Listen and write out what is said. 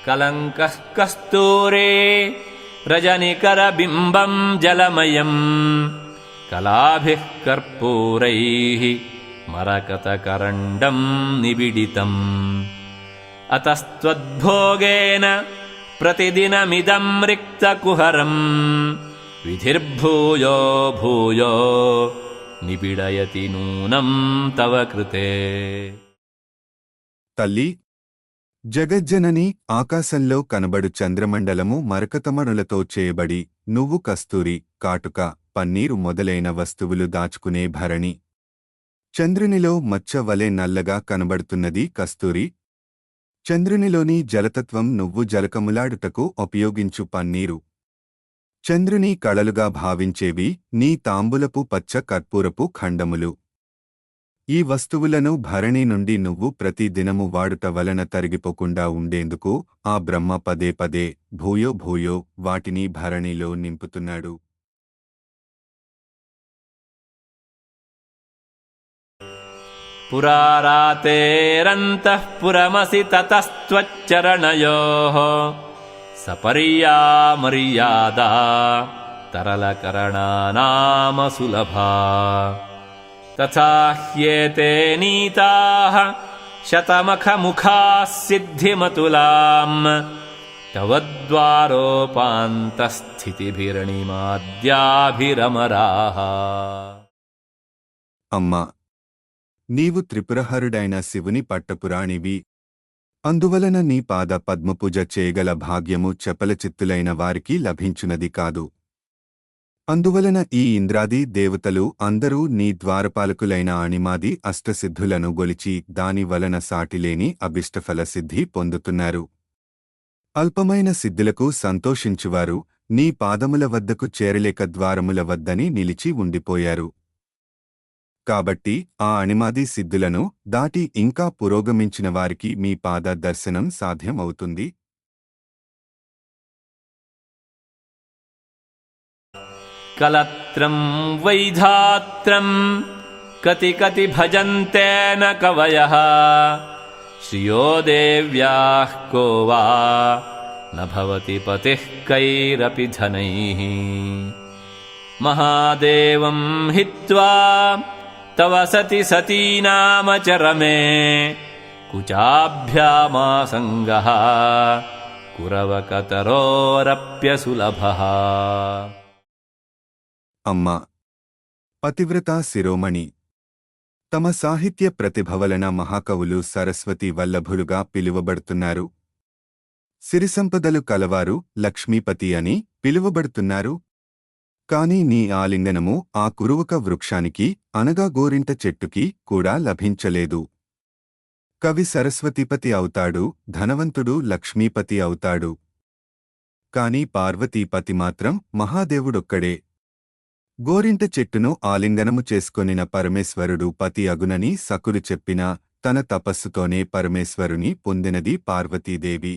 కలంకః కస్తూరే రజనికరబింబం జలమయం కళాభిః కర్పూరైః మరకతకరండం నిబిడితం అతస్త్వద్భోగేన ప్రతిదినమిదం రిక్తకుహరం విధిర్భూయో భూయో నిబిడయతి నూనం తవ కృతే. తల్లి, జగజ్జనని, ఆకాశంలో కనబడు చంద్రమండలము మరకతమణులతో చేయబడి నువ్వు కస్తూరి, కాటుక, పన్నీరు మొదలైన వస్తువులు దాచుకునే భరణి. చంద్రునిలో మచ్చ వలె నల్లగా కనబడుతున్నది కస్తూరి. చంద్రునిలోని జలతత్వం నువ్వు జలకములాడుటకు ఉపయోగించు పన్నీరు. చంద్రుని కళలుగా భావించేవి నీ తాంబులపు పచ్చ కర్పూరపు ఖండములు. ఈ వస్తువులను భరణి నుండి నువ్వు ప్రతి దినము వాడుట వలన తరిగిపోకుండా ఉండేందుకు ఆ బ్రహ్మ పదే పదే భూయో భూయో వాటిని భరణిలో నింపుతున్నాడు. పురారాతేరంతః పురమసి తతస్త్వచ్చరణయోః సపర్యామర్యాదా తరళకరణానామ సులభా తథా హ్యేతే నీతాః శతమఖముఖాః సిద్ధిమతులాం తవ ద్వారోపాంతస్థితిభిరణిమాద్యాభిరమరాః. అమ్మా, నీవు త్రిపురహరుడైన శివుని పట్టపురాణివి. అందువలన నీ పాద పద్మపూజ చేయగల భాగ్యము చపలచిత్తులైన వారికి లభించునది కాదు. అందువలన ఈ ఇంద్రాది దేవతలు అందరూ నీ ద్వారపాలకులైన అణిమాది అష్టసిద్ధులను గొలిచి దాని వలన సాటిలేని అభిష్టఫల సిద్ధి పొందుతున్నారు. అల్పమైన సిద్ధులకు సంతోషించువారు నీ పాదముల వద్దకు చేరలేక ద్వారముల వద్దని నిలిచి ఉండిపోయారు. కాబట్టి ఆ అణిమాది సిద్ధులను దాటి ఇంకా పురోగమించిన వారికి మీ పాద దర్శనం సాధ్యమవుతుంది. కలత్రం వైధాత్రం కతి కతి భజంతేన కవయః శ్రియో దేవ్యాః కో వా న భవతి పతిః కైరపి ధనైః మహాదేవం హిత్వా తవ సతి సతీనామచరమే కుచాభ్యామాసంగః కురవకతరోరప్యసులభః. అమ్మా, పతివ్రతా శిరోమణి, తమ సాహిత్య ప్రతిభ వలన మహాకవులు సరస్వతి వల్లభులుగా పిలువబడుతున్నారు. సిరిసంపదలు కలవారు లక్ష్మీపతి అని పిలువబడుతున్నారు. కాని నీ ఆలింగనము ఆ కురువక వృక్షానికి అనగా గోరింట చెట్టుకి కూడా లభించలేదు. కవి సరస్వతీపతి అవుతాడు, ధనవంతుడు లక్ష్మీపతి అవుతాడు. కాని పార్వతీపతి మాత్రం మహాదేవుడొక్కడే. గోరింట చెట్టును ఆలింగనము చేసుకొనిన పరమేశ్వరుడు పతి అగునని సకులు చెప్పినా తన తపస్సుతోనే పరమేశ్వరుని పొందినది పార్వతీదేవి.